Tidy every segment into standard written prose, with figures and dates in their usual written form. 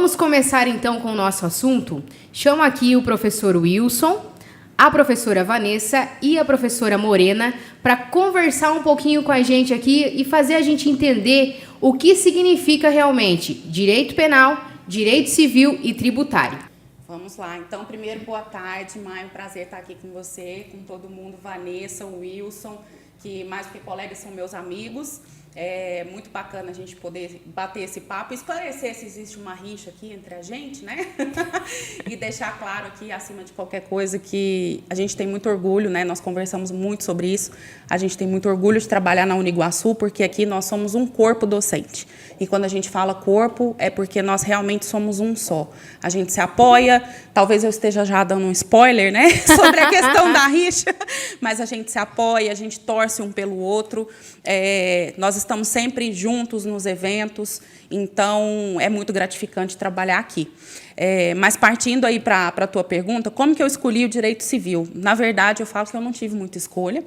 Vamos começar então com o nosso assunto. Chamo aqui o professor Wilson, a professora Vanessa e a professora Morena para conversar um pouquinho com a gente aqui e fazer a gente entender o que significa realmente direito penal, direito civil e tributário. Vamos lá. Então, primeiro, boa tarde, Maia. Um prazer estar aqui com você, com todo mundo, Vanessa, Wilson, que mais do que colegas são meus amigos. É muito bacana a gente poder bater esse papo, esclarecer se existe uma rixa aqui entre a gente, né? E deixar claro aqui, acima de qualquer coisa, que a gente tem muito orgulho, né? Nós conversamos muito sobre isso. A gente tem muito orgulho de trabalhar na Uniguaçu, porque aqui nós somos um corpo docente. E quando a gente fala corpo, é porque nós realmente somos um só. A gente se apoia, talvez eu esteja já dando um spoiler, né? Sobre a questão da rixa, mas a gente se apoia, a gente torce um pelo outro. Nós estamos sempre juntos nos eventos, então é muito gratificante trabalhar aqui. Mas partindo aí para a tua pergunta, como que eu escolhi o direito civil? Na verdade, eu falo que eu não tive muita escolha.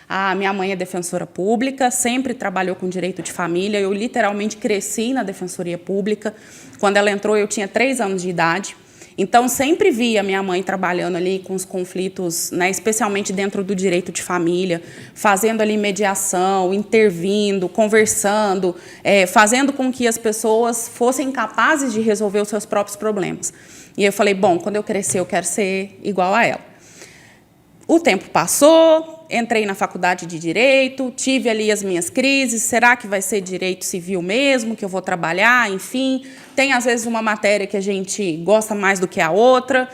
A minha mãe é defensora pública, sempre trabalhou com direito de família. Eu literalmente cresci na defensoria pública. Quando ela entrou, eu tinha 3 anos de idade. Então, sempre vi a minha mãe trabalhando ali com os conflitos, né, especialmente dentro do direito de família, fazendo ali mediação, intervindo, conversando, fazendo com que as pessoas fossem capazes de resolver os seus próprios problemas. E eu falei, bom, quando eu crescer, eu quero ser igual a ela. O tempo passou, entrei na faculdade de Direito, tive ali as minhas crises, será que vai ser direito civil mesmo, que eu vou trabalhar, enfim. Tem, às vezes, uma matéria que a gente gosta mais do que a outra.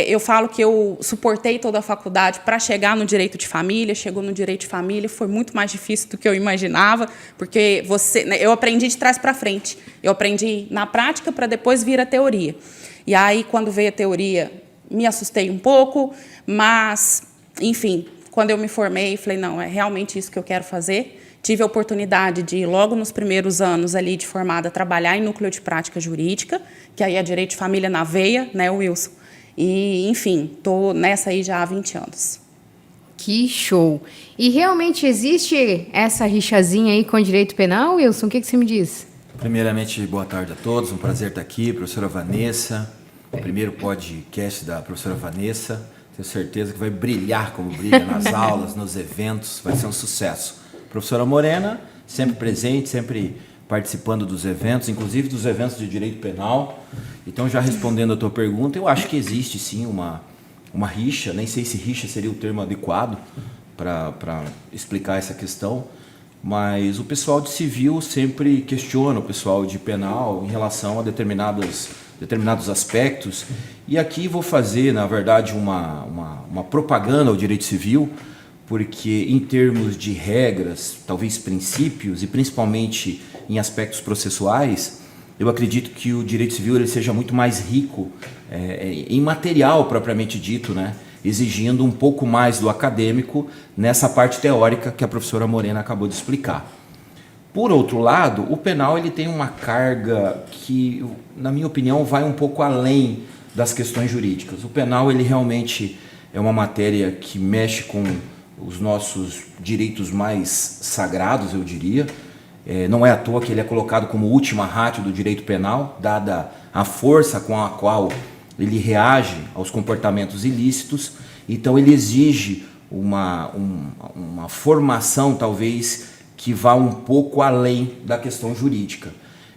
Eu falo que eu suportei toda a faculdade para chegar no direito de família, chegou no direito de família, foi muito mais difícil do que eu imaginava, porque eu aprendi de trás para frente. Eu aprendi na prática para depois vir a teoria. E aí, quando veio a teoria, me assustei um pouco, mas, enfim, quando eu me formei, falei, não, é realmente isso que eu quero fazer. Tive a oportunidade de, logo nos primeiros anos ali de formada, trabalhar em núcleo de prática jurídica, que aí é direito de família na veia, né, Wilson? E, enfim, estou nessa aí já há 20 anos. Que show! E realmente existe essa rixazinha aí com o direito penal, Wilson? O que você me diz? Primeiramente, boa tarde a todos, um prazer estar aqui, professora Vanessa, o primeiro podcast da professora Vanessa, tenho certeza que vai brilhar como brilha nas aulas, nos eventos, vai ser um sucesso. Professora Morena, sempre presente, sempre participando dos eventos, inclusive dos eventos de direito penal. Então, já respondendo a tua pergunta, eu acho que existe sim uma rixa, nem sei se rixa seria o termo adequado para explicar essa questão, mas o pessoal de civil sempre questiona o pessoal de penal em relação a determinados aspectos. E aqui vou fazer, na verdade, uma propaganda ao direito civil, porque em termos de regras, talvez princípios, e principalmente em aspectos processuais, eu acredito que o direito civil ele seja muito mais rico em material propriamente dito, né? Exigindo um pouco mais do acadêmico nessa parte teórica que a professora Morena acabou de explicar. Por outro lado, o penal ele tem uma carga que, na minha opinião, vai um pouco além das questões jurídicas. O penal ele realmente é uma matéria que mexe com os nossos direitos mais sagrados, eu diria. Não é à toa que ele é colocado como última ratio do direito penal, dada a força com a qual ele reage aos comportamentos ilícitos. Então ele exige uma formação, talvez, que vá um pouco além da questão jurídica.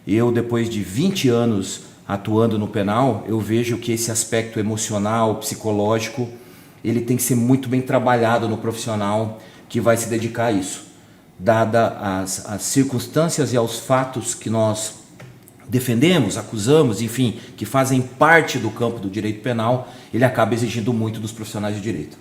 Eu, depois de 20 anos atuando no penal, eu vejo que esse aspecto emocional, psicológico, ele tem que ser muito bem trabalhado no profissional que vai se dedicar a isso. Dada as circunstâncias e aos fatos que nós defendemos, acusamos, enfim, que fazem parte do campo do direito penal, ele acaba exigindo muito dos profissionais de direito.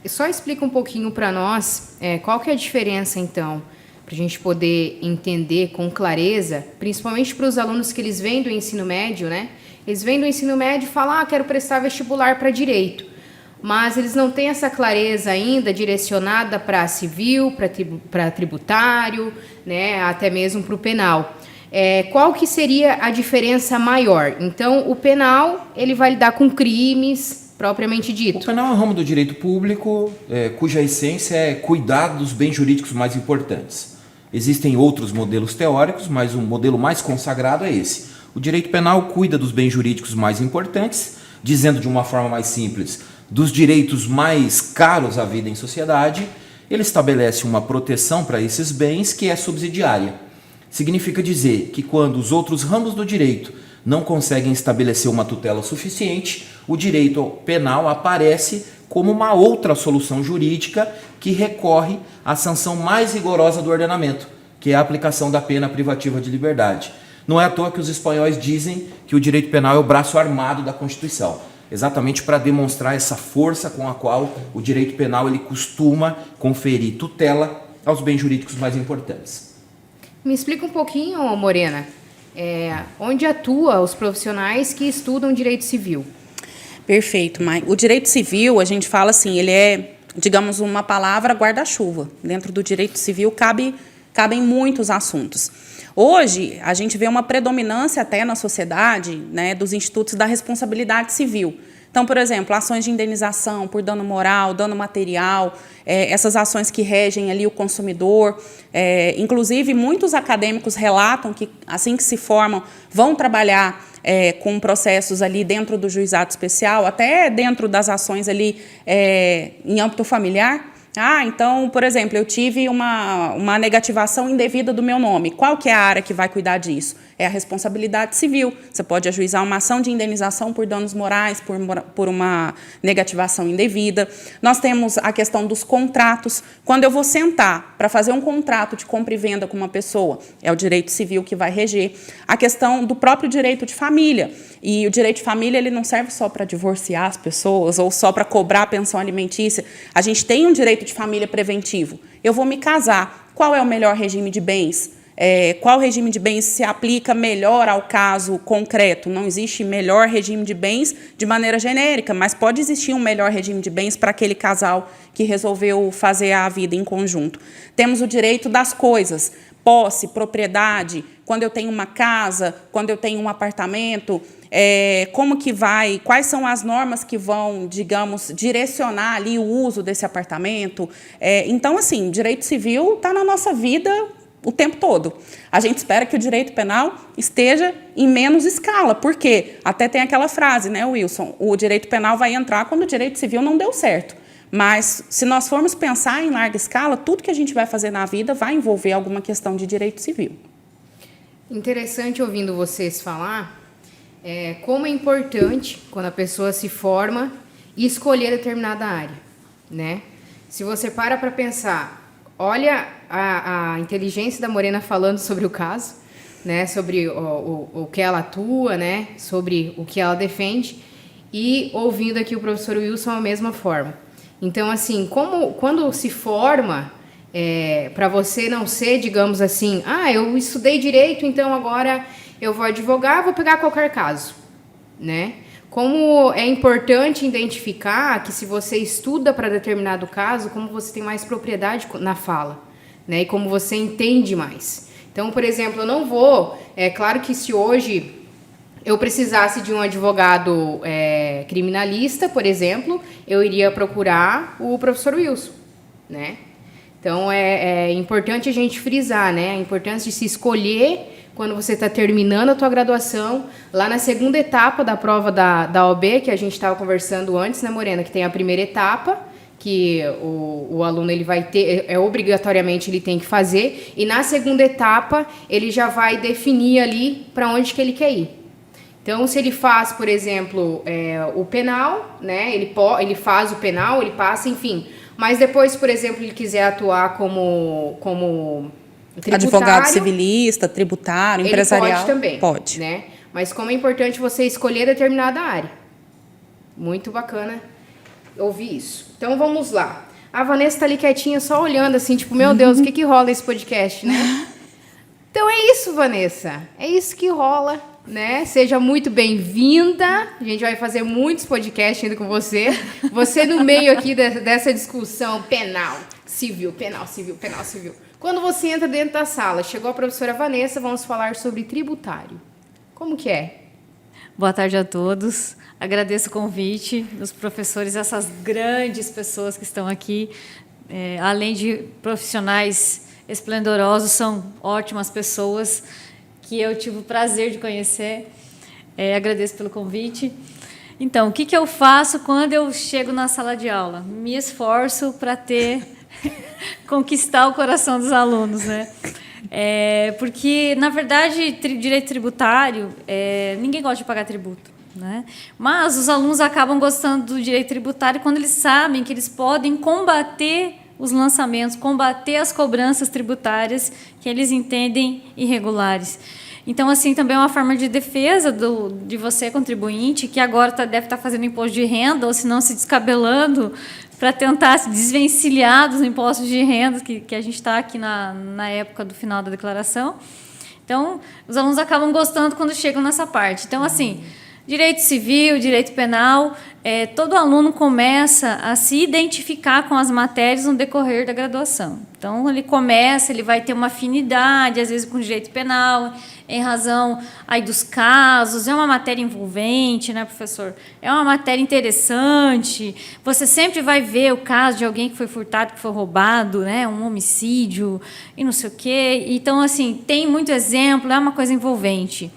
Só explica um pouquinho para nós qual que é a diferença, então, para a gente poder entender com clareza, principalmente para os alunos que eles vêm do ensino médio, né? Eles vêm do ensino médio e falam, quero prestar vestibular para direito. Mas eles não têm essa clareza ainda direcionada para civil, para tributário, né, até mesmo para o penal. Qual que seria a diferença maior? Então, o penal ele vai lidar com crimes propriamente dito. O penal é um ramo do direito público, cuja essência é cuidar dos bens jurídicos mais importantes. Existem outros modelos teóricos, mas o modelo mais consagrado é esse. O direito penal cuida dos bens jurídicos mais importantes, dizendo de uma forma mais simples, dos direitos mais caros à vida em sociedade. Ele estabelece uma proteção para esses bens que é subsidiária. Significa dizer que quando os outros ramos do direito não conseguem estabelecer uma tutela suficiente, o direito penal aparece como uma outra solução jurídica que recorre à sanção mais rigorosa do ordenamento, que é a aplicação da pena privativa de liberdade. Não é à toa que os espanhóis dizem que o direito penal é o braço armado da Constituição, exatamente para demonstrar essa força com a qual o direito penal ele costuma conferir tutela aos bens jurídicos mais importantes. Me explica um pouquinho, Morena, onde atua os profissionais que estudam direito civil? Perfeito, Mai. O direito civil, a gente fala assim, ele é, digamos, uma palavra guarda-chuva. Dentro do direito civil cabem muitos assuntos. Hoje, a gente vê uma predominância até na sociedade, né, dos institutos da responsabilidade civil. Então, por exemplo, ações de indenização por dano moral, dano material, essas ações que regem ali o consumidor. Inclusive, muitos acadêmicos relatam que, assim que se formam, vão trabalhar com processos ali dentro do juizado especial, até dentro das ações ali em âmbito familiar. Então, por exemplo, eu tive uma negativação indevida do meu nome. Qual que é a área que vai cuidar disso? É a responsabilidade civil. Você pode ajuizar uma ação de indenização por danos morais, por uma negativação indevida. Nós temos a questão dos contratos. Quando eu vou sentar para fazer um contrato de compra e venda com uma pessoa, é o direito civil que vai reger. A questão do próprio direito de família. E o direito de família ele não serve só para divorciar as pessoas ou só para cobrar a pensão alimentícia. A gente tem um direito de família preventivo. Eu vou me casar. Qual é o melhor regime de bens? Qual regime de bens se aplica melhor ao caso concreto? Não existe melhor regime de bens de maneira genérica, mas pode existir um melhor regime de bens para aquele casal que resolveu fazer a vida em conjunto. Temos o direito das coisas, posse, propriedade, quando eu tenho uma casa, quando eu tenho um apartamento, como que vai, quais são as normas que vão, digamos, direcionar ali o uso desse apartamento. Então, assim, direito civil está na nossa vida o tempo todo. A gente espera que o direito penal esteja em menos escala. Por quê? Até tem aquela frase, né, Wilson? O direito penal vai entrar quando o direito civil não deu certo. Mas, se nós formos pensar em larga escala, tudo que a gente vai fazer na vida vai envolver alguma questão de direito civil. Interessante ouvindo vocês falar como é importante, quando a pessoa se forma, escolher determinada área, né? Se você para pensar, olha a inteligência da Morena falando sobre o caso, né? Sobre o que ela atua, né? Sobre o que ela defende, e ouvindo aqui o professor Wilson a mesma forma. Então, assim, quando se forma, para você não ser, digamos assim, eu estudei direito, então agora eu vou advogar, vou pegar qualquer caso, né? Como é importante identificar que se você estuda para determinado caso, como você tem mais propriedade na fala, né? E como você entende mais. Então, por exemplo, eu não vou... claro que se hoje eu precisasse de um advogado criminalista, por exemplo, eu iria procurar o professor Wilson, né? Então, é importante a gente frisar, né? A importância de se escolher quando você está terminando a tua graduação, lá na segunda etapa da prova da OAB, que a gente estava conversando antes, né, Morena? Que tem a primeira etapa, que o aluno ele vai ter, obrigatoriamente ele tem que fazer, e na segunda etapa ele já vai definir ali para onde que ele quer ir. Então, se ele faz, por exemplo, o penal, né? Ele faz o penal, ele passa, enfim. Mas depois, por exemplo, ele quiser atuar como advogado civilista, tributário, empresarial. Ele pode também. Pode. Né? Mas como é importante você escolher determinada área. Muito bacana ouvir isso. Então, vamos lá. A Vanessa está ali quietinha, só olhando assim, tipo, meu Deus, o que rola nesse podcast, né? Então, é isso, Vanessa. É isso que rola, né? Seja muito bem-vinda. A gente vai fazer muitos podcasts ainda com você. Você no meio aqui dessa discussão penal, civil. Quando você entra dentro da sala, chegou a professora Vanessa, vamos falar sobre tributário. Como que é? Boa tarde a todos. Agradeço o convite dos professores, essas grandes pessoas que estão aqui. Além de profissionais esplendorosos, são ótimas pessoas. que eu tive o prazer de conhecer. Agradeço pelo convite. Então, o que eu faço quando eu chego na sala de aula? Me esforço para conquistar o coração dos alunos, né? Porque, na verdade, direito tributário, ninguém gosta de pagar tributo, né? Mas os alunos acabam gostando do direito tributário quando eles sabem que eles podem combater os lançamentos, combater as cobranças tributárias que eles entendem irregulares. Então, assim, também é uma forma de defesa de você, contribuinte, que agora deve estar fazendo imposto de renda, ou se não se descabelando, para tentar se desvencilhar dos impostos de renda, que a gente está aqui na época do final da declaração. Então, os alunos acabam gostando quando chegam nessa parte. Então, assim, direito civil, direito penal, todo aluno começa a se identificar com as matérias no decorrer da graduação. Então, ele vai ter uma afinidade, às vezes, com direito penal, em razão aí dos casos. É uma matéria envolvente, né, professor? É uma matéria interessante. Você sempre vai ver o caso de alguém que foi furtado, que foi roubado, né, um homicídio e não sei o quê. Então, assim, tem muito exemplo, é uma coisa envolvente.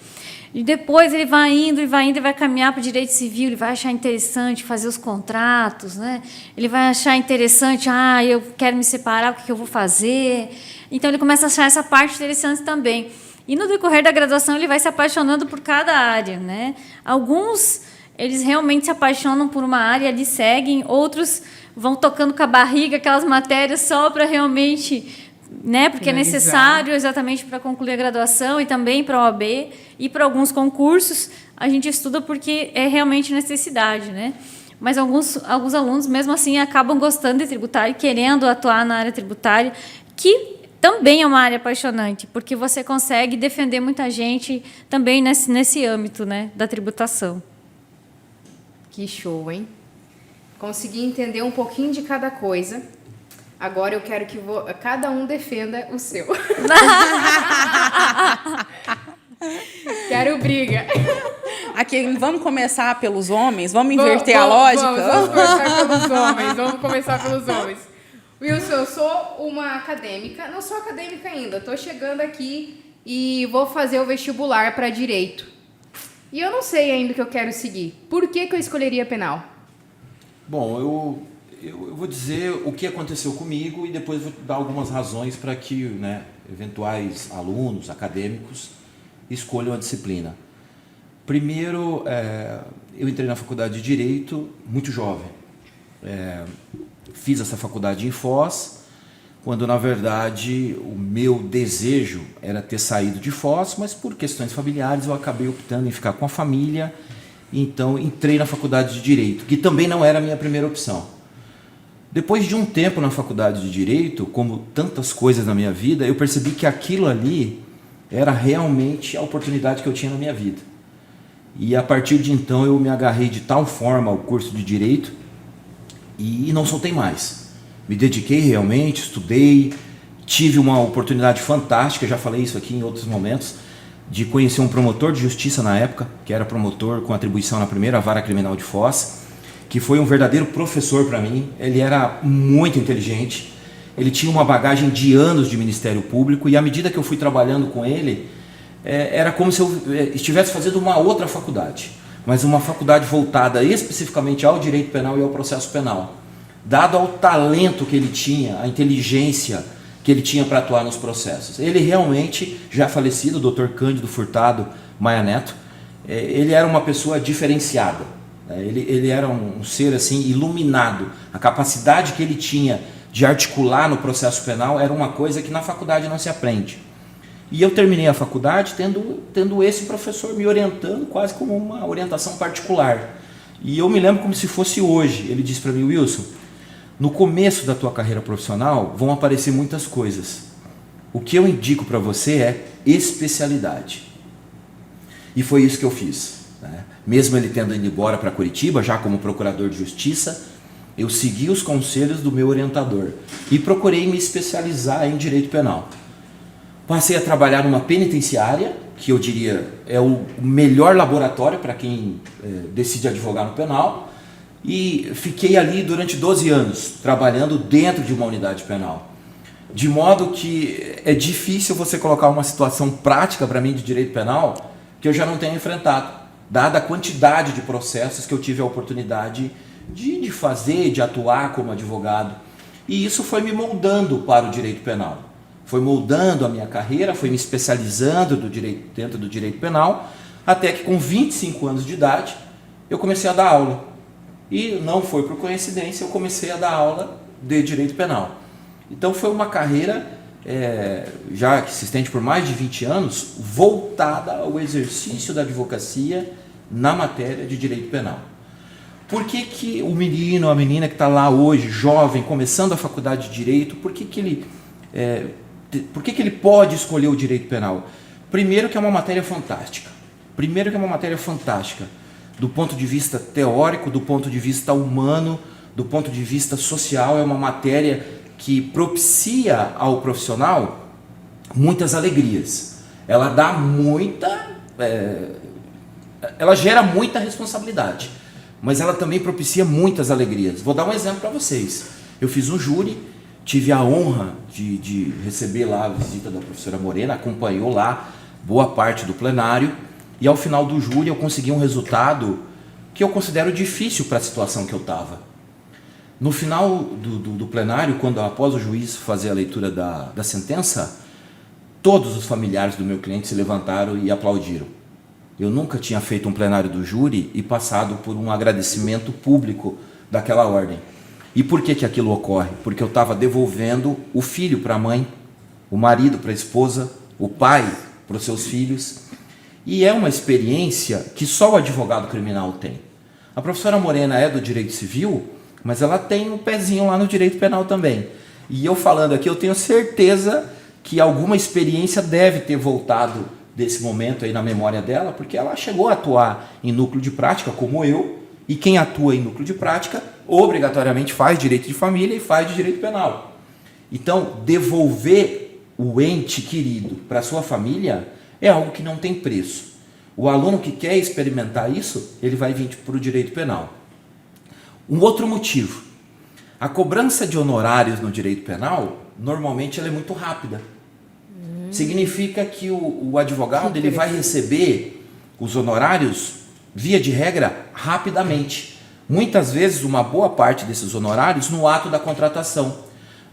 E depois ele vai indo, e vai caminhar para o direito civil, ele vai achar interessante fazer os contratos, né? Ele vai achar interessante, eu quero me separar, o que eu vou fazer? Então, ele começa a achar essa parte interessante também. E, no decorrer da graduação, ele vai se apaixonando por cada área, né? Alguns, eles realmente se apaixonam por uma área, ali seguem, outros vão tocando com a barriga aquelas matérias só para realmente... Né, porque finalizar. É necessário exatamente para concluir a graduação e também para a OAB e para alguns concursos a gente estuda porque é realmente necessidade, né? Mas alguns alunos mesmo assim acabam gostando de tributário, querendo atuar na área tributária, que também é uma área apaixonante, porque você consegue defender muita gente também nesse âmbito, né, da tributação. Que show, hein? Consegui entender um pouquinho de cada coisa. Agora eu quero que cada um defenda o seu. Quero briga. Aqui, vamos começar pelos homens? Vamos inverter a lógica? Vamos começar pelos homens. Wilson, eu sou uma acadêmica. Não sou acadêmica ainda. Estou chegando aqui e vou fazer o vestibular para Direito. E eu não sei ainda o que eu quero seguir. Por que eu escolheria penal? Bom, eu vou dizer o que aconteceu comigo e depois vou dar algumas razões para que, né, eventuais alunos, acadêmicos, escolham a disciplina. Primeiro, eu entrei na faculdade de Direito muito jovem. Fiz essa faculdade em Foz, quando, na verdade, o meu desejo era ter saído de Foz, mas por questões familiares eu acabei optando em ficar com a família, então entrei na faculdade de Direito, que também não era a minha primeira opção. Depois de um tempo na faculdade de Direito, como tantas coisas na minha vida, eu percebi que aquilo ali era realmente a oportunidade que eu tinha na minha vida. E a partir de então eu me agarrei de tal forma ao curso de Direito e não soltei mais. Me dediquei realmente, estudei, tive uma oportunidade fantástica, já falei isso aqui em outros momentos, de conhecer um promotor de justiça na época, que era promotor com atribuição na primeira vara criminal de Foz, que foi um verdadeiro professor para mim. Ele era muito inteligente, ele tinha uma bagagem de anos de Ministério Público, e à medida que eu fui trabalhando com ele, era como se eu estivesse fazendo uma outra faculdade, mas uma faculdade voltada especificamente ao direito penal e ao processo penal, dado ao talento que ele tinha, a inteligência que ele tinha para atuar nos processos. Ele realmente, já falecido, o Dr. Cândido Furtado Maia Neto, ele era uma pessoa diferenciada. Ele era um ser assim iluminado. A capacidade que ele tinha de articular no processo penal era uma coisa que na faculdade não se aprende. E eu terminei a faculdade tendo esse professor me orientando quase como uma orientação particular. E eu me lembro como se fosse hoje. Ele disse para mim: Wilson, no começo da tua carreira profissional vão aparecer muitas coisas. O que eu indico para você é especialidade. E foi isso que eu fiz. Mesmo ele tendo ido embora para Curitiba, já como procurador de justiça, eu segui os conselhos do meu orientador e procurei me especializar em direito penal. Passei a trabalhar numa penitenciária, que eu diria é o melhor laboratório para quem decide advogar no penal, e fiquei ali durante 12 anos, trabalhando dentro de uma unidade penal. de modo que é difícil você colocar uma situação prática para mim de direito penal que eu já não tenho enfrentado, dada a quantidade de processos que eu tive a oportunidade de fazer, de atuar como advogado. E isso foi me moldando para o direito penal. Foi moldando a minha carreira, foi me especializando dentro do direito penal, até que com 25 anos de idade eu comecei a dar aula. E não foi por coincidência, eu comecei a dar aula de direito penal. Então foi uma carreira, já que se estende por mais de 20 anos, voltada ao exercício da advocacia na matéria de direito penal. Por que o menino, a menina que está lá hoje, jovem, começando a faculdade de Direito, por que ele pode escolher o direito penal? Primeiro que é uma matéria fantástica. Do ponto de vista teórico, do ponto de vista humano, do ponto de vista social, é uma matéria que propicia ao profissional muitas alegrias. Ela dá ela gera muita responsabilidade, mas ela também propicia muitas alegrias. Vou dar um exemplo para vocês. Eu fiz um júri, tive a honra de receber lá a visita da professora Morena, acompanhou lá boa parte do plenário, e ao final do júri eu consegui um resultado que eu considero difícil para a situação que eu estava. No final do plenário, após o juiz fazer a leitura da sentença, todos os familiares do meu cliente se levantaram e aplaudiram. Eu nunca tinha feito um plenário do júri e passado por um agradecimento público daquela ordem. E por que aquilo ocorre? Porque eu estava devolvendo o filho para a mãe, o marido para a esposa, o pai para os seus filhos. E é uma experiência que só o advogado criminal tem. A professora Morena é do direito civil, mas ela tem um pezinho lá no direito penal também. E eu falando aqui, eu tenho certeza que alguma experiência deve ter voltado desse momento aí na memória dela, porque ela chegou a atuar em núcleo de prática, como eu, e quem atua em núcleo de prática, obrigatoriamente faz direito de família e faz de direito penal. Então, devolver o ente querido para sua família é algo que não tem preço. O aluno que quer experimentar isso, ele vai vir para o direito penal. Um outro motivo, a cobrança de honorários no direito penal, normalmente ela é muito rápida. Significa que o advogado ele vai receber os honorários, via de regra, rapidamente. Muitas vezes, uma boa parte desses honorários no ato da contratação.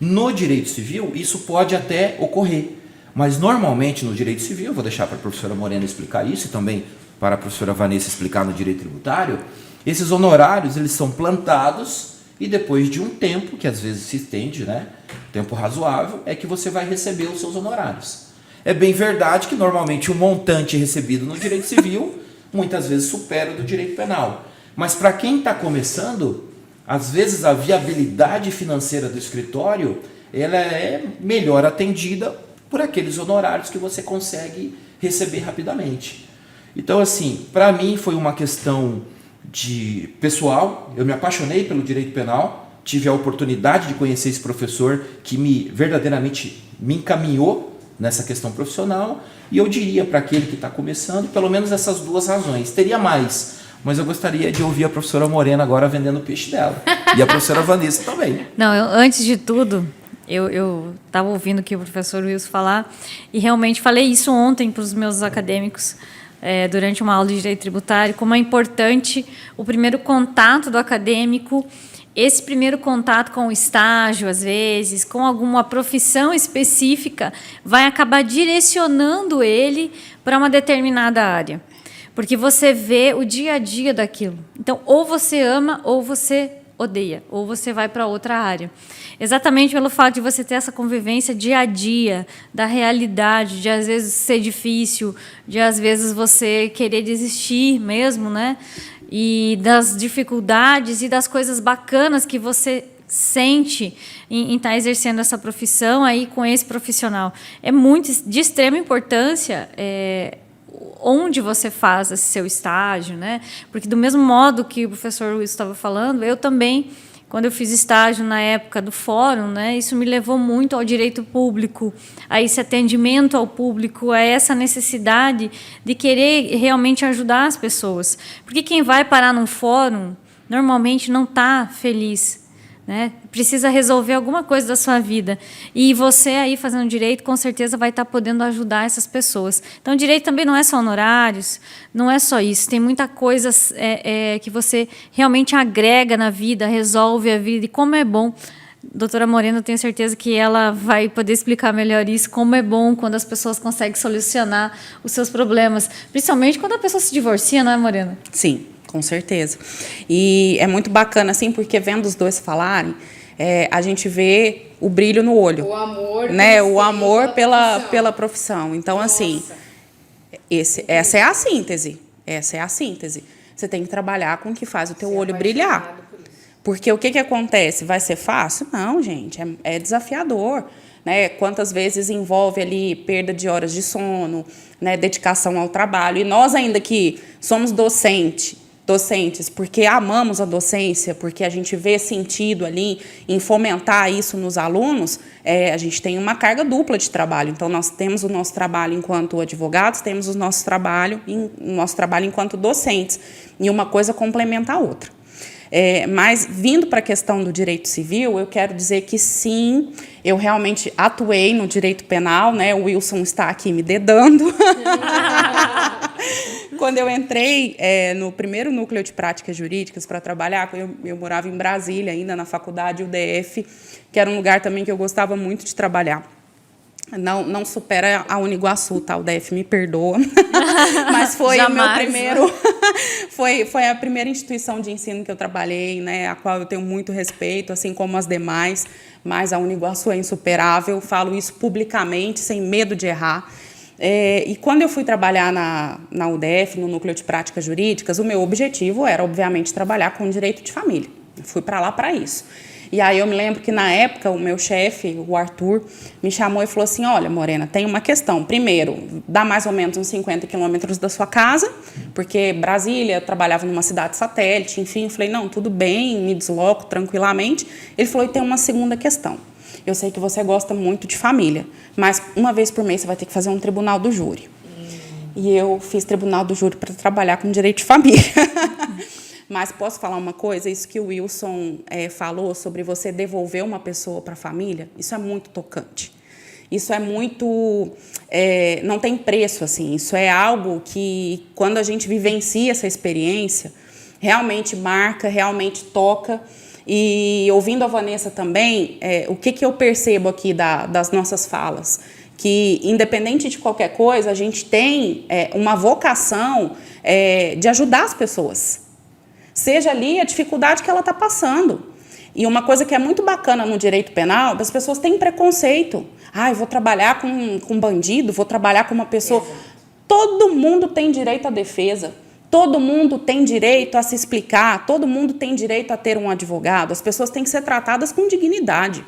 No direito civil, isso pode até ocorrer. Mas, normalmente, no direito civil, vou deixar para a professora Morena explicar isso e também para a professora Vanessa explicar no direito tributário, esses honorários eles são plantados e depois de um tempo, que às vezes se estende, né, tempo razoável, é que você vai receber os seus honorários. É bem verdade que normalmente o montante recebido no direito civil muitas vezes supera o do direito penal. Mas para quem está começando, às vezes a viabilidade financeira do escritório ela é melhor atendida por aqueles honorários que você consegue receber rapidamente. Então, assim, para mim foi uma questão de pessoal, eu me apaixonei pelo direito penal, tive a oportunidade de conhecer esse professor que verdadeiramente me encaminhou nessa questão profissional, e eu diria para aquele que está começando, pelo menos essas duas razões. Teria mais, mas eu gostaria de ouvir a professora Morena agora vendendo o peixe dela, e a professora Vanessa também. Não, antes de tudo, eu estava ouvindo aqui o professor Wilson falar, e realmente falei isso ontem para os meus acadêmicos, durante uma aula de direito tributário, como é importante o primeiro contato do acadêmico, esse primeiro contato com o estágio, às vezes, com alguma profissão específica, vai acabar direcionando ele para uma determinada área. Porque você vê o dia a dia daquilo. Então, ou você ama, ou você odeia, ou você vai para outra área. Exatamente pelo fato de você ter essa convivência dia a dia, da realidade, de às vezes ser difícil, de às vezes você querer desistir mesmo, né? E das dificuldades e das coisas bacanas que você sente em estar exercendo essa profissão aí com esse profissional. É muito de extrema importância onde você faz esse seu estágio, né? Porque do mesmo modo que o professor Luiz estava falando, eu também, quando eu fiz estágio na época do fórum, né, isso me levou muito ao direito público, a esse atendimento ao público, a essa necessidade de querer realmente ajudar as pessoas. Porque quem vai parar num fórum, normalmente não está feliz, né? Precisa resolver alguma coisa da sua vida. E você aí fazendo direito, com certeza vai estar podendo ajudar essas pessoas. Então, direito também não é só honorários, não é só isso. Tem muita coisa que você realmente agrega na vida, resolve a vida. E como é bom. Doutora Morena, eu tenho certeza que ela vai poder explicar melhor isso, como é bom quando as pessoas conseguem solucionar os seus problemas. Principalmente quando a pessoa se divorcia, não é, Morena? Sim, com certeza. E é muito bacana, assim, porque vendo os dois falarem, a gente vê o brilho no olho. O amor, né? O amor pela profissão. Então, assim, essa é a síntese. Essa é a síntese. Você tem que trabalhar com o que faz o teu olho brilhar. Porque o que acontece? Vai ser fácil? Não, gente, é desafiador. Né? Quantas vezes envolve ali perda de horas de sono, né? Dedicação ao trabalho. E nós ainda que somos docentes, porque amamos a docência, porque a gente vê sentido ali em fomentar isso nos alunos, a gente tem uma carga dupla de trabalho. Então, nós temos o nosso trabalho enquanto advogados, temos o nosso trabalho enquanto docentes. E uma coisa complementa a outra. Mas, vindo para a questão do direito civil, eu quero dizer que, sim, eu realmente atuei no direito penal, né? O Wilson está aqui me dedando. Quando eu entrei no primeiro núcleo de práticas jurídicas para trabalhar, eu morava em Brasília, ainda na faculdade UDF, que era um lugar também que eu gostava muito de trabalhar. Não supera a Uniguaçu, tá? O DF me perdoa. Mas foi o meu primeiro... foi a primeira instituição de ensino que eu trabalhei, né? A qual eu tenho muito respeito, assim como as demais. Mas a Uniguaçu é insuperável. Falo isso publicamente, sem medo de errar. E quando eu fui trabalhar na UDF, no Núcleo de Práticas Jurídicas, o meu objetivo era, obviamente, trabalhar com direito de família. Eu fui para lá para isso. E aí eu me lembro que, na época, o meu chefe, o Arthur, me chamou e falou assim, olha, Morena, tem uma questão. Primeiro, dá mais ou menos uns 50 quilômetros da sua casa, porque Brasília, eu trabalhava numa cidade satélite, enfim. Eu falei, não, tudo bem, me desloco tranquilamente. Ele falou, e tem uma segunda questão. Eu sei que você gosta muito de família, mas uma vez por mês você vai ter que fazer um tribunal do júri. E eu fiz tribunal do júri para trabalhar com direito de família. Mas posso falar uma coisa? Isso que o Wilson falou sobre você devolver uma pessoa para a família, isso é muito tocante. Isso é muito... não tem preço, assim. Isso é algo que, quando a gente vivencia essa experiência, realmente marca, realmente toca. E ouvindo a Vanessa também, o que eu percebo aqui das nossas falas? Que, independente de qualquer coisa, a gente tem uma vocação de ajudar as pessoas. Seja ali a dificuldade que ela está passando. E uma coisa que é muito bacana no direito penal, as pessoas têm preconceito. Eu vou trabalhar com bandido, vou trabalhar com uma pessoa... Exato. Todo mundo tem direito à defesa. Todo mundo tem direito a se explicar. Todo mundo tem direito a ter um advogado. As pessoas têm que ser tratadas com dignidade.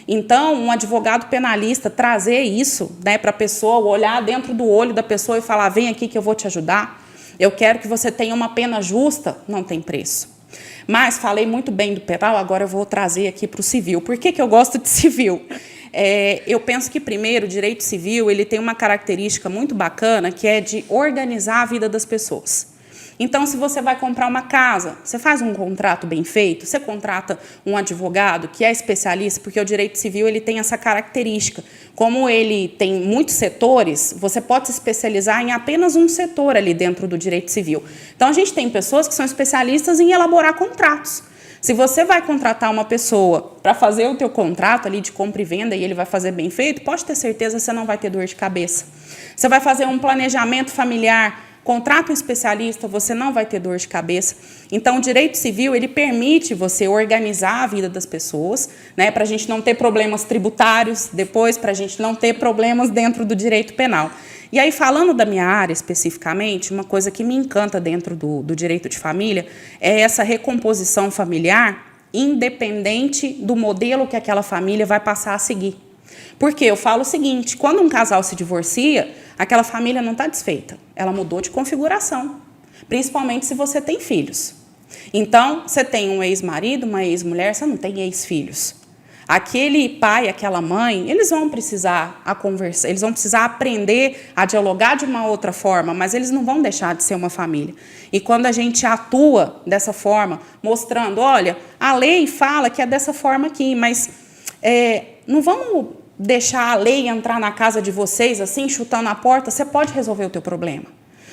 Então, um advogado penalista trazer isso, né, para a pessoa, olhar dentro do olho da pessoa e falar, vem aqui que eu vou te ajudar. Eu quero que você tenha uma pena justa, não tem preço. Mas falei muito bem do penal, agora eu vou trazer aqui para o civil. Por que eu gosto de civil? Eu penso que, primeiro, o direito civil ele tem uma característica muito bacana, que é de organizar a vida das pessoas. Então, se você vai comprar uma casa, você faz um contrato bem feito, você contrata um advogado que é especialista, porque o direito civil ele tem essa característica. Como ele tem muitos setores, você pode se especializar em apenas um setor ali dentro do direito civil. Então, a gente tem pessoas que são especialistas em elaborar contratos. Se você vai contratar uma pessoa para fazer o teu contrato ali de compra e venda e ele vai fazer bem feito, pode ter certeza que você não vai ter dor de cabeça. Você vai fazer um planejamento familiar, contrata um especialista, você não vai ter dor de cabeça. Então, o direito civil, ele permite você organizar a vida das pessoas, né, para a gente não ter problemas tributários depois, para a gente não ter problemas dentro do direito penal. E aí, falando da minha área especificamente, uma coisa que me encanta dentro do direito de família é essa recomposição familiar, independente do modelo que aquela família vai passar a seguir. Porque eu falo o seguinte, quando um casal se divorcia, aquela família não está desfeita, ela mudou de configuração, principalmente se você tem filhos. Então, você tem um ex-marido, uma ex-mulher, você não tem ex-filhos. aquele pai, aquela mãe, eles vão precisar conversar, eles vão precisar aprender a dialogar de uma outra forma, mas eles não vão deixar de ser uma família. E quando a gente atua dessa forma, mostrando, olha, a lei fala que é dessa forma aqui, mas não vamos deixar a lei entrar na casa de vocês, assim, chutando a porta, você pode resolver o teu problema.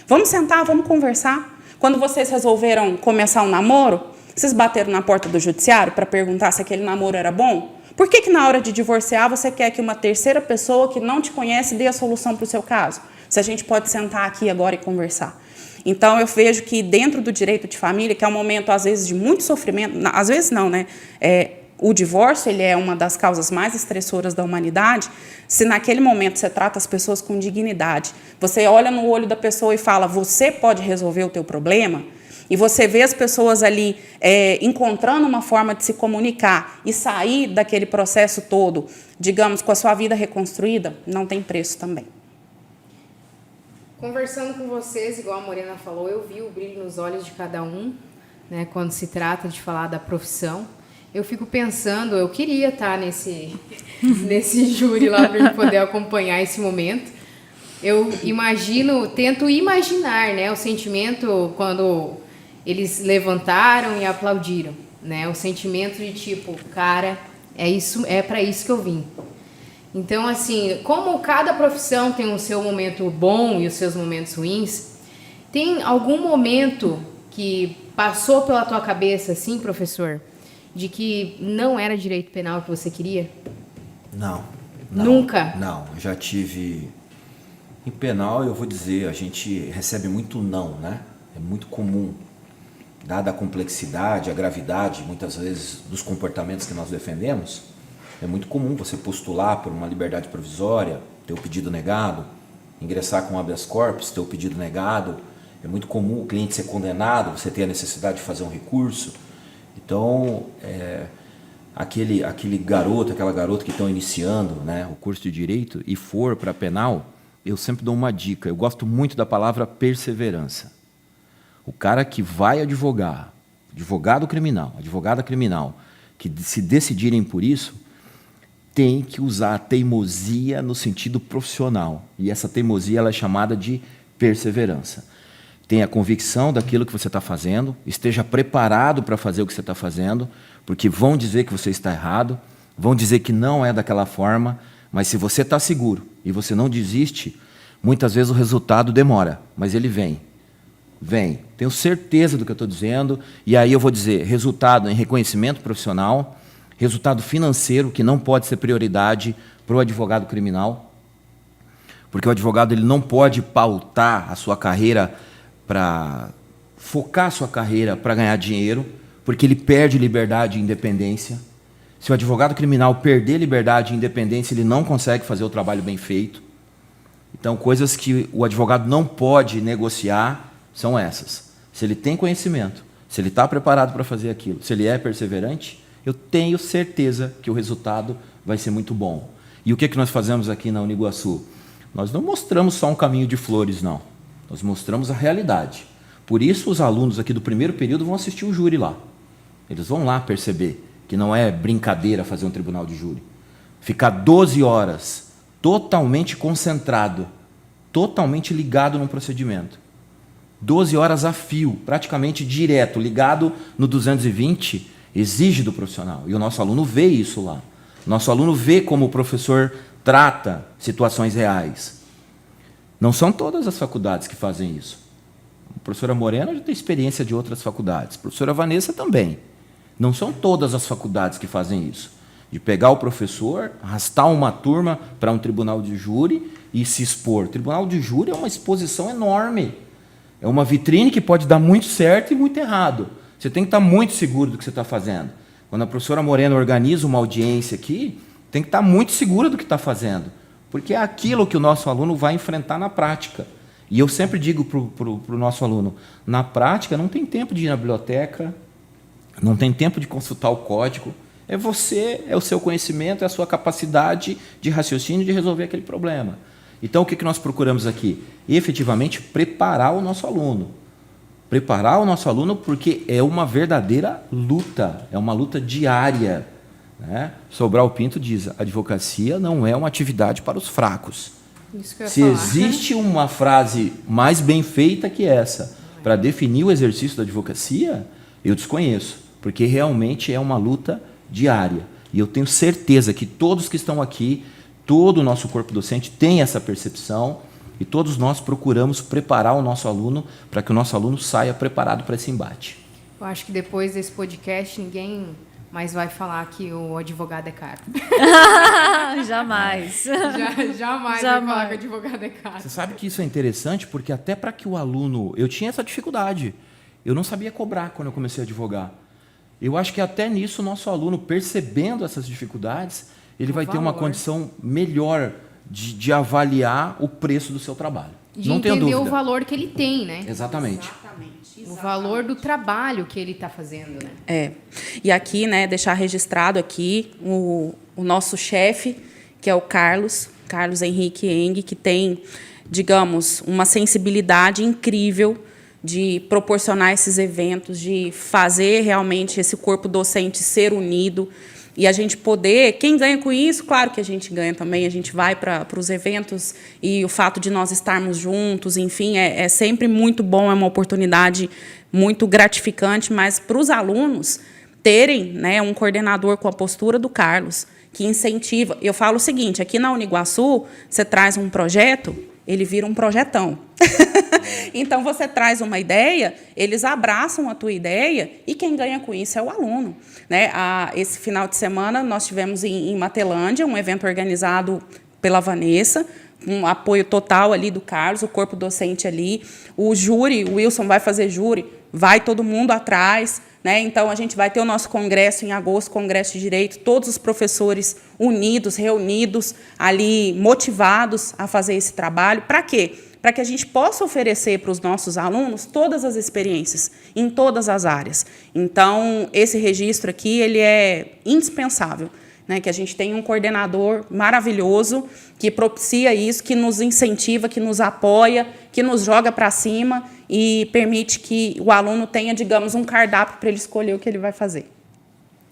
Vamos sentar, vamos conversar. Quando vocês resolveram começar um namoro, vocês bateram na porta do judiciário para perguntar se aquele namoro era bom? Por que na hora de divorciar você quer que uma terceira pessoa que não te conhece dê a solução para o seu caso? Se a gente pode sentar aqui agora e conversar. Então, eu vejo que dentro do direito de família, que é um momento, às vezes, de muito sofrimento, às vezes não, né? O divórcio, ele é uma das causas mais estressoras da humanidade. Se naquele momento você trata as pessoas com dignidade, você olha no olho da pessoa e fala, você pode resolver o teu problema, e você vê as pessoas ali encontrando uma forma de se comunicar e sair daquele processo todo, digamos, com a sua vida reconstruída, não tem preço também. Conversando com vocês, igual a Morena falou, eu vi o brilho nos olhos de cada um, né, quando se trata de falar da profissão. Eu fico pensando, eu queria estar nesse júri lá para poder acompanhar esse momento. Eu tento imaginar, né, o sentimento quando eles levantaram e aplaudiram, né, o sentimento de tipo, cara, é para isso que eu vim. Então, assim, como cada profissão tem o seu momento bom e os seus momentos ruins, tem algum momento que passou pela tua cabeça, assim, professor, de que não era direito penal que você queria? Não. Nunca? Não, eu já tive... Em penal, eu vou dizer, a gente recebe muito não, né? É muito comum, dada a complexidade, a gravidade, muitas vezes, dos comportamentos que nós defendemos, é muito comum você postular por uma liberdade provisória, ter o pedido negado, ingressar com habeas corpus, ter o pedido negado. É muito comum o cliente ser condenado, você ter a necessidade de fazer um recurso. Então, aquele garoto, aquela garota que estão iniciando, né, o curso de Direito e for para penal, eu sempre dou uma dica. Eu gosto muito da palavra perseverança. O cara que vai advogar, advogado criminal, advogada criminal, que se decidirem por isso, tem que usar a teimosia no sentido profissional. E essa teimosia ela é chamada de perseverança. Tenha convicção daquilo que você está fazendo, esteja preparado para fazer o que você está fazendo, porque vão dizer que você está errado, vão dizer que não é daquela forma, mas se você está seguro e você não desiste, muitas vezes o resultado demora, mas ele vem. Vem. Tenho certeza do que eu estou dizendo, e aí eu vou dizer resultado em reconhecimento profissional, resultado financeiro, que não pode ser prioridade para o advogado criminal, porque o advogado ele não pode pautar a sua carreira para focar a sua carreira para ganhar dinheiro, porque ele perde liberdade e independência. Se o advogado criminal perder liberdade e independência, ele não consegue fazer o trabalho bem feito. Então, coisas que o advogado não pode negociar são essas. Se ele tem conhecimento, se ele está preparado para fazer aquilo, se ele é perseverante, eu tenho certeza que o resultado vai ser muito bom. E o que nós fazemos aqui na Uniguaçu? Nós não mostramos só um caminho de flores, não. Nós mostramos a realidade. Por isso, os alunos aqui do primeiro período vão assistir o júri lá. Eles vão lá perceber que não é brincadeira fazer um tribunal de júri. Ficar 12 horas totalmente concentrado, totalmente ligado num procedimento. 12 horas a fio, praticamente direto, ligado no 220, exige do profissional. E o nosso aluno vê isso lá. Nosso aluno vê como o professor trata situações reais. Não são todas as faculdades que fazem isso. A professora Morena já tem experiência de outras faculdades. A professora Vanessa também. Não são todas as faculdades que fazem isso. De pegar o professor, arrastar uma turma para um tribunal de júri e se expor. O tribunal de júri é uma exposição enorme. É uma vitrine que pode dar muito certo e muito errado. Você tem que estar muito seguro do que você está fazendo. Quando a professora Morena organiza uma audiência aqui, tem que estar muito segura do que está fazendo. Porque é aquilo que o nosso aluno vai enfrentar na prática. E eu sempre digo para o nosso aluno, na prática não tem tempo de ir na biblioteca, não tem tempo de consultar o código. É você, é o seu conhecimento, é a sua capacidade de raciocínio de resolver aquele problema. Então, o que nós procuramos aqui? Efetivamente, preparar o nosso aluno. Preparar o nosso aluno porque é uma verdadeira luta, é uma luta diária. né? Sobral Pinto diz: a advocacia não é uma atividade para os fracos. Isso que eu ia Se falar. existe uma frase mais bem feita que essa para definir o exercício da advocacia, eu desconheço, porque realmente é uma luta diária. E eu tenho certeza que todos que estão aqui, todo o nosso corpo docente tem essa percepção, e todos nós procuramos preparar o nosso aluno para que o nosso aluno saia preparado para esse embate. Eu acho que depois desse podcast ninguém mais vai falar que o advogado é caro. Jamais. Jamais vai falar que o advogado é caro. Você sabe que isso é interessante, porque até para que o aluno... Eu tinha essa dificuldade. Eu não sabia cobrar quando eu comecei a advogar. Eu acho que até nisso o nosso aluno, percebendo essas dificuldades, ele vai ter uma condição melhor de avaliar o preço do seu trabalho. De não tenho entender dúvida. o valor que ele tem, né? Exatamente. O valor do trabalho que ele está fazendo, né? E aqui, né, deixar registrado aqui o nosso chefe, que é o Carlos Henrique Eng, que tem, digamos, uma sensibilidade incrível de proporcionar esses eventos, de fazer realmente esse corpo docente ser unido e a gente poder... Quem ganha com isso? Claro que a gente ganha também, a gente vai para os eventos e o fato de nós estarmos juntos, enfim, é sempre muito bom, é uma oportunidade muito gratificante, mas para os alunos terem, né, um coordenador com a postura do Carlos, que incentiva... Eu falo o seguinte, aqui na Uniguaçu, você traz um projeto, ele vira um projetão. Então, você traz uma ideia, eles abraçam a tua ideia e quem ganha com isso é o aluno, né? Esse final de semana, nós tivemos em Matelândia um evento organizado pela Vanessa, um apoio total ali do Carlos, o corpo docente ali, o júri, o Wilson vai fazer júri, vai todo mundo atrás, né? Então, a gente vai ter o nosso congresso em agosto, Congresso de Direito, todos os professores unidos, reunidos, ali, motivados a fazer esse trabalho. Para quê? Para que a gente possa oferecer para os nossos alunos todas as experiências, em todas as áreas. Então, esse registro aqui ele é indispensável, né? Que a gente tenha um coordenador maravilhoso que propicia isso, que nos incentiva, que nos apoia, que nos joga para cima e permite que o aluno tenha, digamos, um cardápio para ele escolher o que ele vai fazer.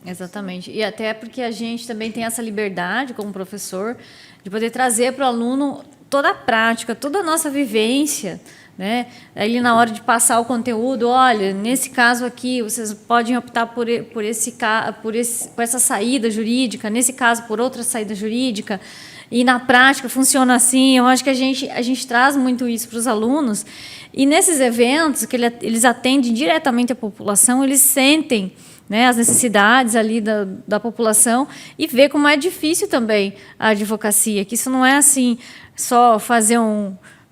Exatamente. E até porque a gente também tem essa liberdade, como professor, de poder trazer para o aluno toda a prática, toda a nossa vivência, né? Ali na hora de passar o conteúdo, olha, nesse caso aqui, vocês podem optar por essa saída jurídica, nesse caso por outra saída jurídica, e na prática funciona assim. Eu acho que a gente traz muito isso para os alunos, e nesses eventos que eles atendem diretamente a população, eles sentem, né, as necessidades ali da população e vê como é difícil também a advocacia, que isso não é assim, só fazer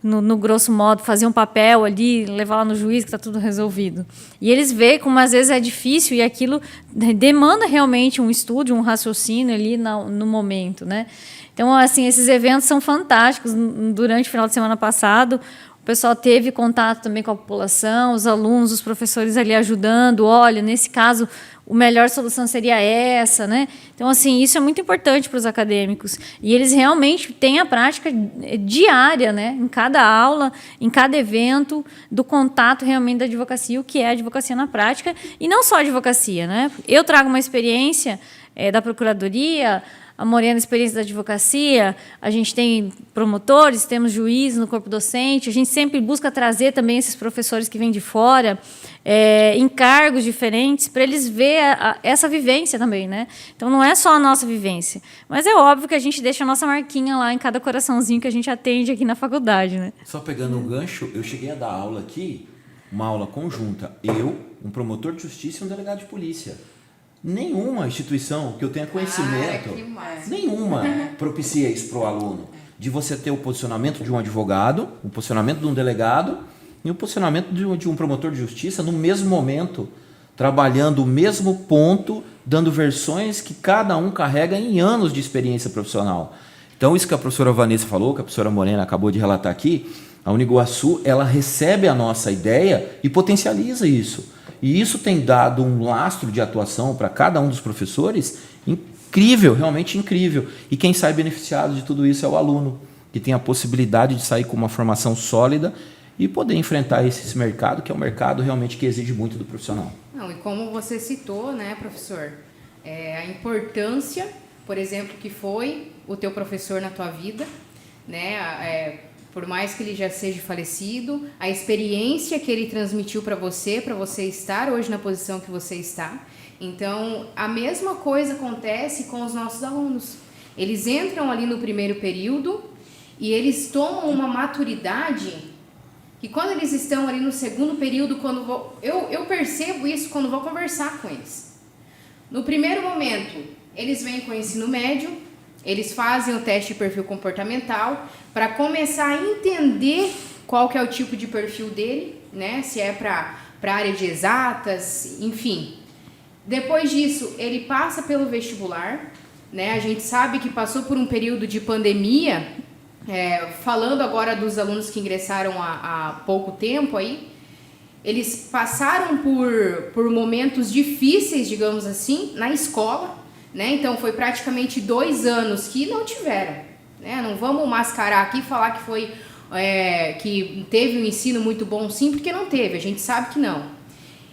no grosso modo, fazer um papel ali, levar lá no juiz que está tudo resolvido. E eles veem como às vezes é difícil e aquilo demanda realmente um estudo, um raciocínio ali no momento, né? Então, assim, esses eventos são fantásticos. Durante o final de semana passado, o pessoal teve contato também com a população, os alunos, os professores ali ajudando. Olha, nesse caso, a melhor solução seria essa, né? Então, assim, isso é muito importante para os acadêmicos. E eles realmente têm a prática diária, né? Em cada aula, em cada evento, do contato realmente da advocacia, o que é a advocacia na prática. E não só a advocacia, né? Eu trago uma experiência da Procuradoria, a Morena, experiência da advocacia, a gente tem promotores, temos juízes no corpo docente, a gente sempre busca trazer também esses professores que vêm de fora, em cargos diferentes, para eles verem essa vivência também, né? Então, não é só a nossa vivência, mas é óbvio que a gente deixa a nossa marquinha lá em cada coraçãozinho que a gente atende aqui na faculdade, né? Só pegando um gancho, eu cheguei a dar aula aqui, uma aula conjunta, eu, um promotor de justiça e um delegado de polícia. Nenhuma instituição que eu tenha conhecimento, nenhuma propicia isso para o aluno. De você ter o posicionamento de um advogado, o posicionamento de um delegado e o posicionamento de um promotor de justiça no mesmo momento, trabalhando o mesmo ponto, dando versões que cada um carrega em anos de experiência profissional. Então, isso que a professora Vanessa falou, que a professora Morena acabou de relatar aqui, a Uniguaçu, ela recebe a nossa ideia e potencializa isso. E isso tem dado um lastro de atuação para cada um dos professores incrível, realmente incrível. E quem sai beneficiado de tudo isso é o aluno, que tem a possibilidade de sair com uma formação sólida e poder enfrentar esse mercado, que é um mercado realmente que exige muito do profissional. Não, e como você citou, né, professor, a importância, por exemplo, que foi o teu professor na tua vida, né? Por mais que ele já seja falecido, a experiência que ele transmitiu para você estar hoje na posição que você está. Então, a mesma coisa acontece com os nossos alunos. Eles entram ali no primeiro período e eles tomam uma maturidade que quando eles estão ali no segundo período, eu percebo isso quando vou conversar com eles. No primeiro momento, eles vêm com o ensino médio, eles fazem o teste de perfil comportamental para começar a entender qual que é o tipo de perfil dele, né? Se é para a área de exatas, enfim. Depois disso, ele passa pelo vestibular, né? A gente sabe que passou por um período de pandemia, falando agora dos alunos que ingressaram há pouco tempo aí, eles passaram por momentos difíceis, digamos assim, na escola, né? Então foi praticamente 2 anos que não tiveram, né? Não vamos mascarar aqui e falar que foi que teve um ensino muito bom, sim, porque não teve, a gente sabe que não.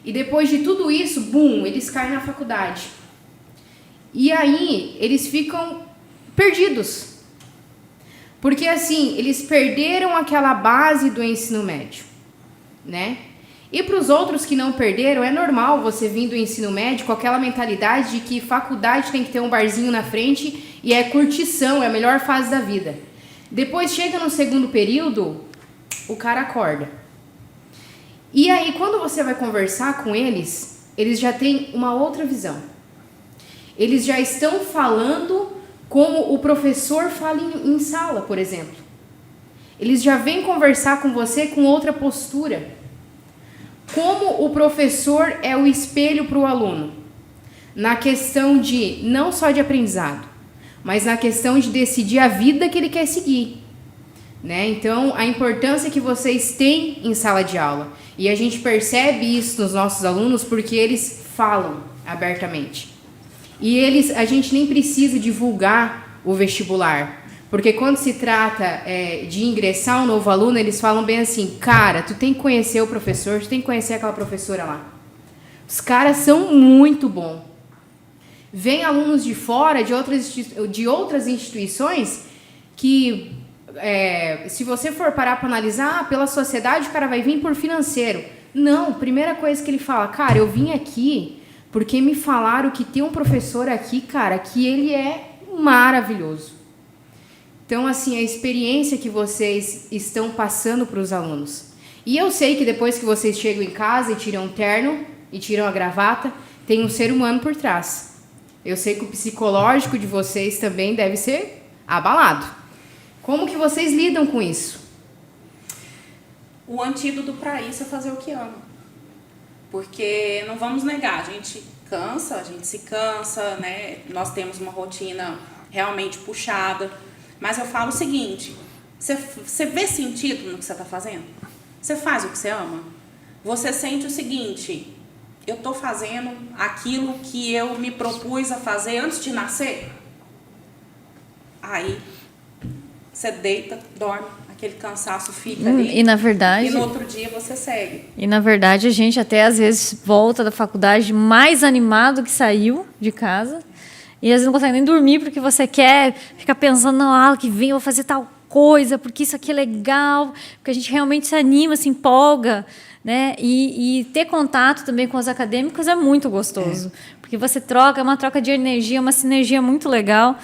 E depois de tudo isso, bum, eles caem na faculdade. E aí eles ficam perdidos. Porque assim, eles perderam aquela base do ensino médio, né? E para os outros que não perderam, é normal você vir do ensino médio com aquela mentalidade de que faculdade tem que ter um barzinho na frente e é curtição, é a melhor fase da vida. Depois chega no segundo período, o cara acorda. E aí, quando você vai conversar com eles, eles já têm uma outra visão. Eles já estão falando como o professor fala em sala, por exemplo. Eles já vêm conversar com você com outra postura. Como o professor é o espelho para o aluno. Na questão de, não só de aprendizado, mas na questão de decidir a vida que ele quer seguir. Né? Então, a importância que vocês têm em sala de aula. E a gente percebe isso nos nossos alunos porque eles falam abertamente. E a gente nem precisa divulgar o vestibular. Porque quando se trata de ingressar um novo aluno, eles falam bem assim, cara, tu tem que conhecer o professor, tu tem que conhecer aquela professora lá. Os caras são muito bons. Vem alunos de fora, de outras instituições, que se você for parar para analisar, pela sociedade o cara vai vir por financeiro. Não, primeira coisa que ele fala, cara, eu vim aqui porque me falaram que tem um professor aqui, cara, que ele é maravilhoso. Então, assim, a experiência que vocês estão passando para os alunos. E eu sei que depois que vocês chegam em casa e tiram o terno e tiram a gravata, tem um ser humano por trás. Eu sei que o psicológico de vocês também deve ser abalado. Como que vocês lidam com isso? O antídoto para isso é fazer o que ama. Porque não vamos negar, a gente cansa, a gente se cansa, né? Nós temos uma rotina realmente puxada. Mas eu falo o seguinte, você vê sentido no que você está fazendo? Você faz o que você ama? Você sente o seguinte, eu estou fazendo aquilo que eu me propus a fazer antes de nascer? Aí você deita, dorme, aquele cansaço fica ali. E na verdade... E no outro dia você segue. E na verdade a gente até às vezes volta da faculdade mais animado que saiu de casa. E às vezes não consegue nem dormir porque você quer ficar pensando na aula que vem, eu vou fazer tal coisa, porque isso aqui é legal, porque a gente realmente se anima, se empolga, né? E ter contato também com os acadêmicos é muito gostoso, porque você troca, é uma troca de energia, uma sinergia muito legal.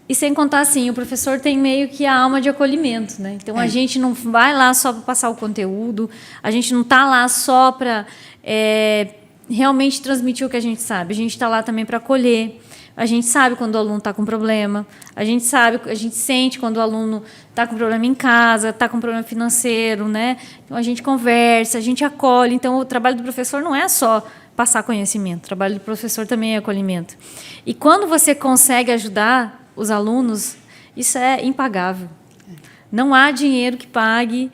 E sem contar, assim, o professor tem meio que a alma de acolhimento, né? Então, a gente não vai lá só para passar o conteúdo, a gente não está lá só para realmente transmitir o que a gente sabe, a gente está lá também para acolher. A gente sabe quando o aluno está com problema, a gente sente quando o aluno está com problema em casa, está com problema financeiro, né? Então a gente conversa, a gente acolhe. Então o trabalho do professor não é só passar conhecimento, o trabalho do professor também é acolhimento. E quando você consegue ajudar os alunos, isso é impagável. Não há dinheiro que pague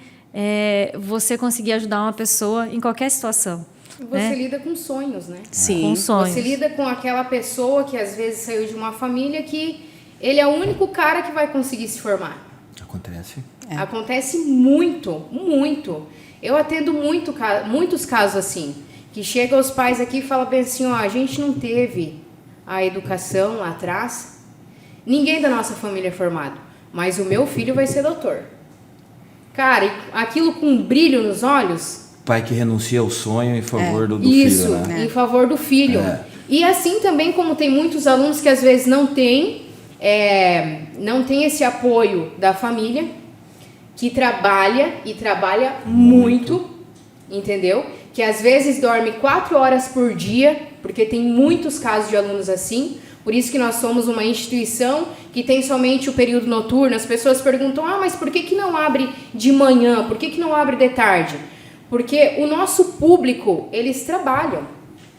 você conseguir ajudar uma pessoa em qualquer situação. Você lida com sonhos, né? Sim. Com sonhos. Você lida com aquela pessoa que às vezes saiu de uma família que ele é o único cara que vai conseguir se formar. Acontece. Acontece muito, muito. Eu atendo muitos casos assim, que chegam os pais aqui e falam bem assim, ó, a gente não teve a educação lá atrás, ninguém da nossa família é formado, mas o meu filho vai ser doutor. Cara, aquilo com um brilho nos olhos... Pai que renuncia ao sonho em favor do Isso, filho, né? em favor do filho. E assim também como tem muitos alunos que às vezes não tem esse apoio da família, que trabalha e trabalha muito, entendeu? Que às vezes dorme 4 horas por dia, porque tem muitos casos de alunos assim. Por isso que nós somos uma instituição que tem somente o período noturno. As pessoas perguntam, mas por que não abre de manhã? Por que não abre de tarde? Porque o nosso público, eles trabalham.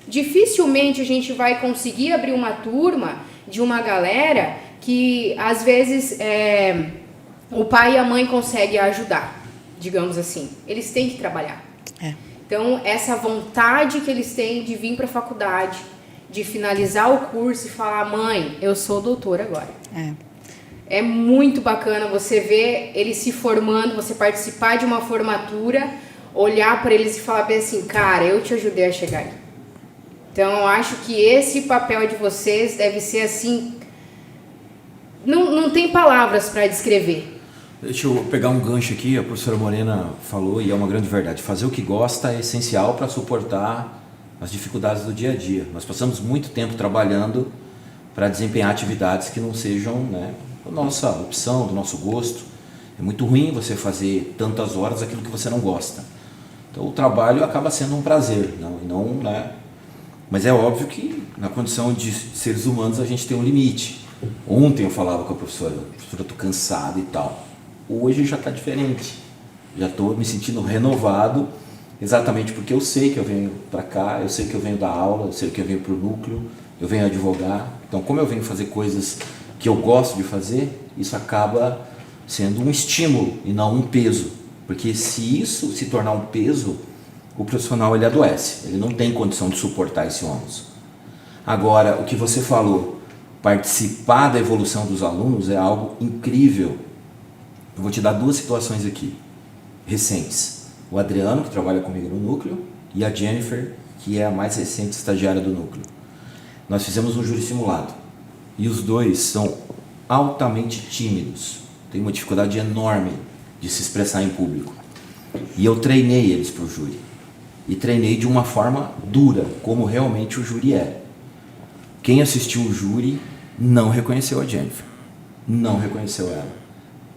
Dificilmente a gente vai conseguir abrir uma turma de uma galera que às vezes o pai e a mãe conseguem ajudar, digamos assim. Eles têm que trabalhar. Então, essa vontade que eles têm de vir para a faculdade, de finalizar o curso e falar, mãe, eu sou doutora agora. É muito bacana você ver eles se formando, você participar de uma formatura, olhar para eles e falar bem assim, cara, eu te ajudei a chegar aí. Então, eu acho que esse papel de vocês deve ser assim, não tem palavras para descrever. Deixa eu pegar um gancho aqui, a professora Morena falou, e é uma grande verdade, fazer o que gosta é essencial para suportar as dificuldades do dia a dia. Nós passamos muito tempo trabalhando para desempenhar atividades que não sejam, né, da nossa opção, do nosso gosto. É muito ruim você fazer tantas horas aquilo que você não gosta. Então o trabalho acaba sendo um prazer, né? Mas é óbvio que na condição de seres humanos a gente tem um limite. Ontem eu falava com a professora, estou cansado e tal. Hoje já está diferente. Já estou me sentindo renovado, exatamente porque eu sei que eu venho para cá, eu sei que eu venho dar aula, eu sei que eu venho para o núcleo, eu venho advogar. Então, como eu venho fazer coisas que eu gosto de fazer, isso acaba sendo um estímulo e não um peso. Porque se isso se tornar um peso, o profissional ele adoece, ele não tem condição de suportar esse ônus. Agora, o que você falou, participar da evolução dos alunos é algo incrível. Eu vou te dar 2 situações aqui, recentes. O Adriano, que trabalha comigo no núcleo, e a Jennifer, que é a mais recente estagiária do núcleo. Nós fizemos um júri simulado, e os 2 são altamente tímidos, têm uma dificuldade enorme de se expressar em público. E eu treinei eles para o júri, e treinei de uma forma dura, como realmente o júri é. Quem assistiu o júri não reconheceu a Jennifer, não reconheceu ela.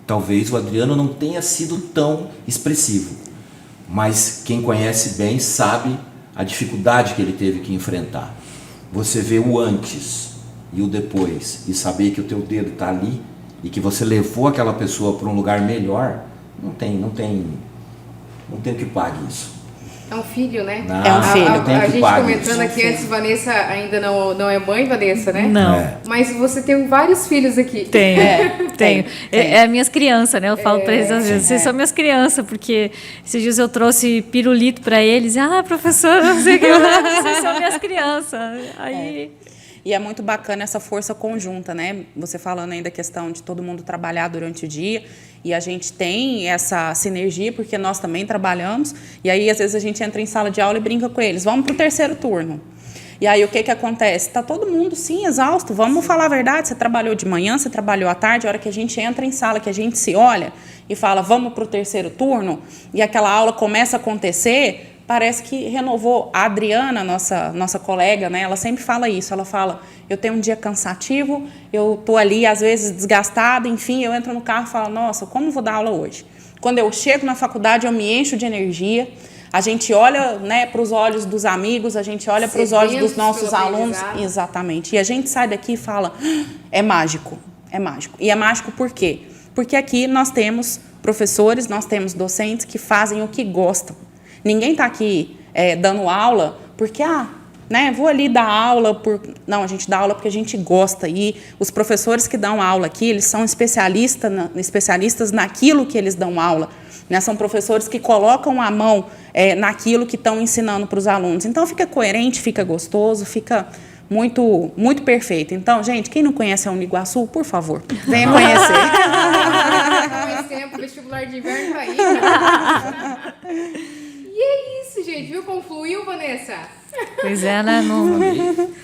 Talvez o Adriano não tenha sido tão expressivo, mas quem conhece bem sabe a dificuldade que ele teve que enfrentar. Você vê o antes e o depois e saber que o teu dedo está ali e que você levou aquela pessoa para um lugar melhor, não tem o que pague isso. É um filho, né? Não, é um filho. A gente comentando aqui antes, Vanessa ainda não é mãe, Vanessa, né? Não. Mas você tem vários filhos aqui. Tenho. É minhas crianças, né? Eu falo para eles às vezes, vocês são minhas crianças, porque esses dias eu trouxe pirulito para eles. Professora, não sei o que, vocês são minhas crianças. Aí... E é muito bacana essa força conjunta, né? Você falando aí da questão de todo mundo trabalhar durante o dia, e a gente tem essa sinergia, porque nós também trabalhamos, e aí às vezes a gente entra em sala de aula e brinca com eles, vamos para o 3º turno. E aí o que acontece? Está todo mundo, sim, exausto, vamos falar a verdade, você trabalhou de manhã, você trabalhou à tarde, a hora que a gente entra em sala, que a gente se olha e fala, vamos para o 3º turno, e aquela aula começa a acontecer, parece que renovou. A Adriana, nossa colega, né, ela sempre fala isso, ela fala, eu tenho um dia cansativo, eu estou ali às vezes desgastada, enfim, eu entro no carro e falo, nossa, como vou dar aula hoje? Quando eu chego na faculdade, eu me encho de energia, a gente olha, né, para os olhos dos amigos, a gente olha para os olhos dos nossos alunos, exatamente, e a gente sai daqui e fala, é mágico, é mágico. E é mágico por quê? Porque aqui nós temos professores, nós temos docentes que fazem o que gostam. Ninguém está aqui dando aula porque, vou ali dar aula. Não, a gente dá aula porque a gente gosta. E os professores que dão aula aqui, eles são especialistas naquilo que eles dão aula. Né? São professores que colocam a mão naquilo que estão ensinando para os alunos. Então, fica coerente, fica gostoso, fica muito, muito perfeito. Então, gente, quem não conhece a Uniguaçu, por favor, venha conhecer. Mais tempo, vestibular de inverno aí. é isso, gente. Viu como fluiu, Vanessa? Pois é, né?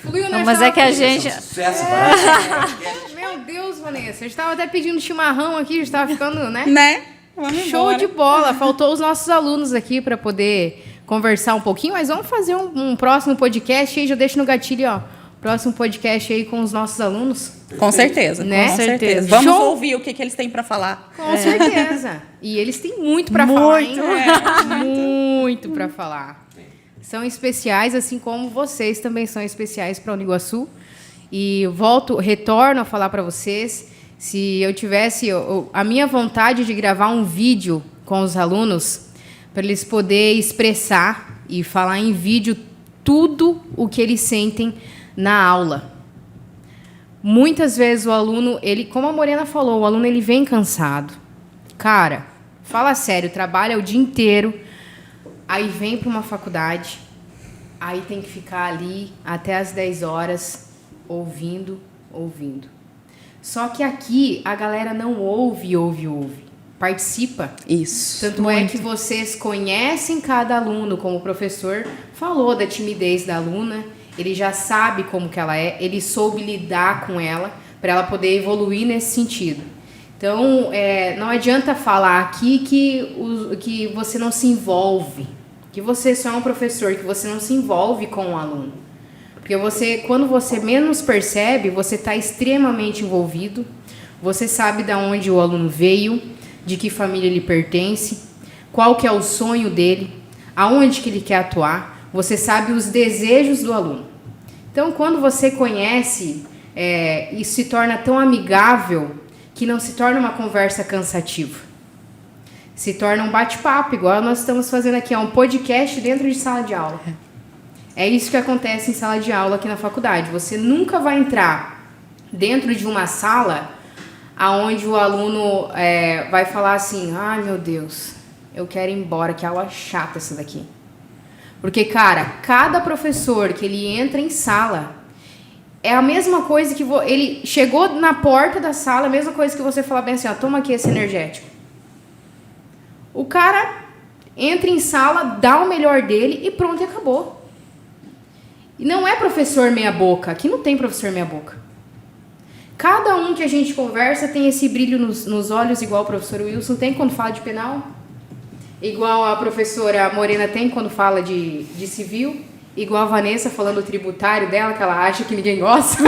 Fluiu, né? Não, mas é que a gente... Sucesso, Vanessa. Meu Deus, Vanessa. A gente tava até pedindo chimarrão aqui, a gente tava ficando, né? Né? Vamos Show embora. de bola. Faltou os nossos alunos aqui para poder conversar um pouquinho, mas vamos fazer um próximo podcast aí, já deixo no gatilho, ó. Próximo podcast aí com os nossos alunos. Com certeza, Né? com certeza. Certeza. Vamos Show. ouvir o que eles têm para falar. Com certeza. E eles têm muito para falar, hein? Muito para falar. São especiais, assim como vocês também são especiais para Uniguaçu. E retorno a falar para vocês, se eu tivesse a minha vontade de gravar um vídeo com os alunos, para eles poderem expressar e falar em vídeo tudo o que eles sentem na aula. Muitas vezes o aluno, como a Morena falou, o aluno ele vem cansado. Cara, fala sério, trabalha o dia inteiro, aí vem para uma faculdade, aí tem que ficar ali até as 10 horas, ouvindo. Só que aqui a galera não ouve. Participa. Isso. Tanto é que vocês conhecem cada aluno, como o professor falou da timidez da aluna, ele já sabe como que ela é, ele soube lidar com ela para ela poder evoluir nesse sentido. Então, não adianta falar aqui que você não se envolve, que você só é um professor, que você não se envolve com o aluno. Porque quando você menos percebe, você está extremamente envolvido, você sabe de onde o aluno veio, de que família ele pertence, qual que é o sonho dele, aonde que ele quer atuar, você sabe os desejos do aluno. Então, quando você conhece, isso se torna tão amigável que não se torna uma conversa cansativa. Se torna um bate-papo, igual nós estamos fazendo aqui, um podcast dentro de sala de aula. É isso que acontece em sala de aula aqui na faculdade. Você nunca vai entrar dentro de uma sala onde o aluno vai falar assim, ai meu Deus, eu quero ir embora, que aula chata essa daqui. Porque, cara, cada professor que ele entra em sala é a mesma coisa que ele chegou na porta da sala, a mesma coisa que você falar bem assim, ó, toma aqui esse energético. O cara entra em sala, dá o melhor dele e pronto, e acabou. E não é professor meia boca, aqui não tem professor meia boca. Cada um que a gente conversa tem esse brilho nos olhos, igual o professor Wilson tem quando fala de penal, igual a professora Morena tem quando fala de civil, igual a Vanessa falando do tributário dela, que ela acha que ninguém gosta.